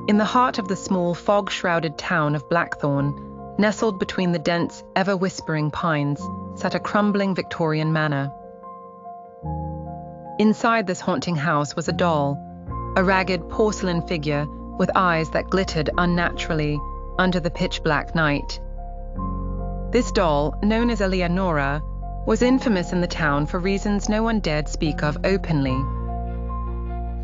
In the heart of the small, fog-shrouded town of Blackthorn, nestled between the dense, ever-whispering pines, sat a crumbling Victorian manor. Inside this haunting house was a doll, a ragged porcelain figure with eyes that glittered unnaturally under the pitch-black night. This doll, known as Eleonora, was infamous in the town for reasons no one dared speak of openly.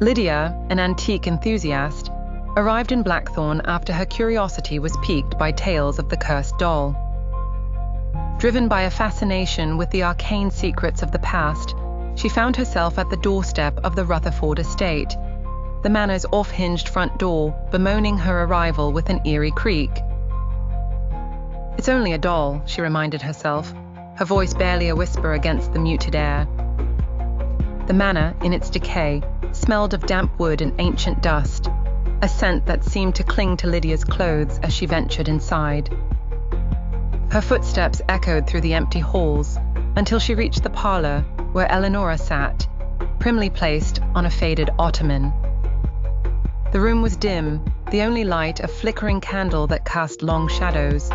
Lydia, an antique enthusiast, arrived in Blackthorn after her curiosity was piqued by tales of the cursed doll. Driven by a fascination with the arcane secrets of the past, she found herself at the doorstep of the Rutherford estate, the manor's off-hinged front door bemoaning her arrival with an eerie creak. "It's only a doll," she reminded herself, her voice barely a whisper against the muted air. The manor, in its decay, smelled of damp wood and ancient dust, a scent that seemed to cling to Lydia's clothes as she ventured inside. Her footsteps echoed through the empty halls until she reached the parlor where Eleonora sat, primly placed on a faded ottoman. The room was dim, the only light a flickering candle that cast long shadows,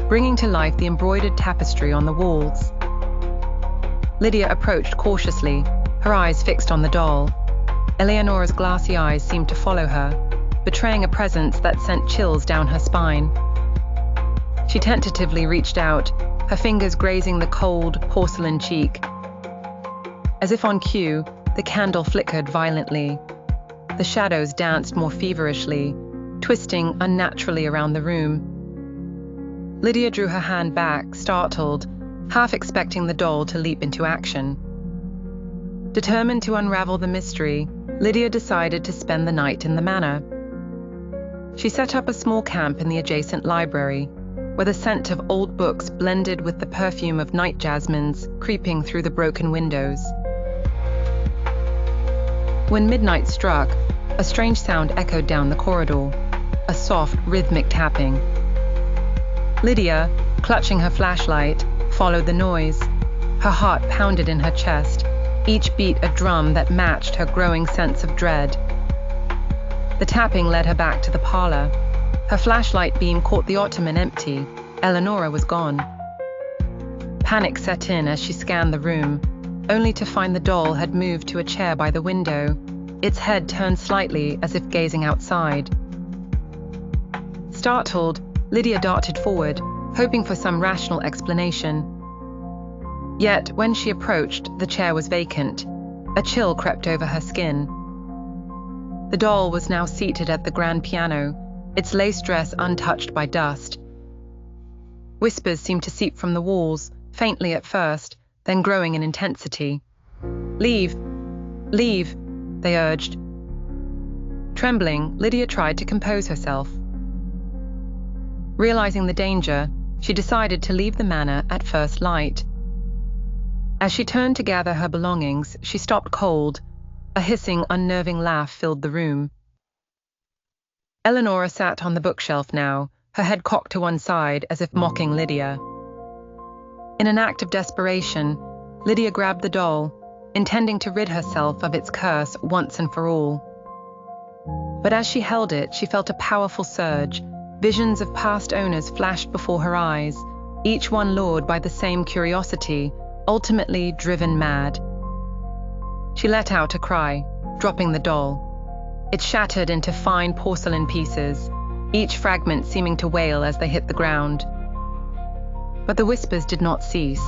bringing to life the embroidered tapestry on the walls. Lydia approached cautiously, her eyes fixed on the doll. Eleonora's glassy eyes seemed to follow her, betraying a presence that sent chills down her spine. She tentatively reached out, her fingers grazing the cold, porcelain cheek. As if on cue, the candle flickered violently. The shadows danced more feverishly, twisting unnaturally around the room. Lydia drew her hand back, startled, half expecting the doll to leap into action. Determined to unravel the mystery, Lydia decided to spend the night in the manor. She set up a small camp in the adjacent library, where the scent of old books blended with the perfume of night jasmines creeping through the broken windows. When midnight struck, a strange sound echoed down the corridor, a soft, rhythmic tapping. Lydia, clutching her flashlight, followed the noise. Her heart pounded in her chest, each beat a drum that matched her growing sense of dread. The tapping led her back to the parlor. Her flashlight beam caught the ottoman empty. Eleonora was gone. Panic set in as she scanned the room, only to find the doll had moved to a chair by the window, its head turned slightly as if gazing outside. Startled, Lydia darted forward, hoping for some rational explanation. Yet, when she approached, the chair was vacant. A chill crept over her skin. The doll was now seated at the grand piano, its lace dress untouched by dust. Whispers seemed to seep from the walls, faintly at first, then growing in intensity. "Leave! Leave!" they urged. Trembling, Lydia tried to compose herself. Realizing the danger, she decided to leave the manor at first light. As she turned to gather her belongings, she stopped cold. A hissing, unnerving laugh filled the room. Eleonora sat on the bookshelf now, her head cocked to one side as if mocking Lydia. In an act of desperation, Lydia grabbed the doll, intending to rid herself of its curse once and for all. But as she held it, she felt a powerful surge. Visions of past owners flashed before her eyes, each one lured by the same curiosity, ultimately driven mad. She let out a cry, dropping the doll. It shattered into fine porcelain pieces, each fragment seeming to wail as they hit the ground. But the whispers did not cease.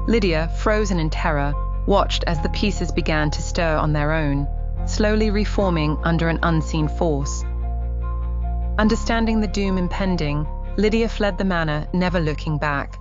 Lydia, frozen in terror, watched as the pieces began to stir on their own, slowly reforming under an unseen force. Understanding the doom impending, Lydia fled the manor, never looking back.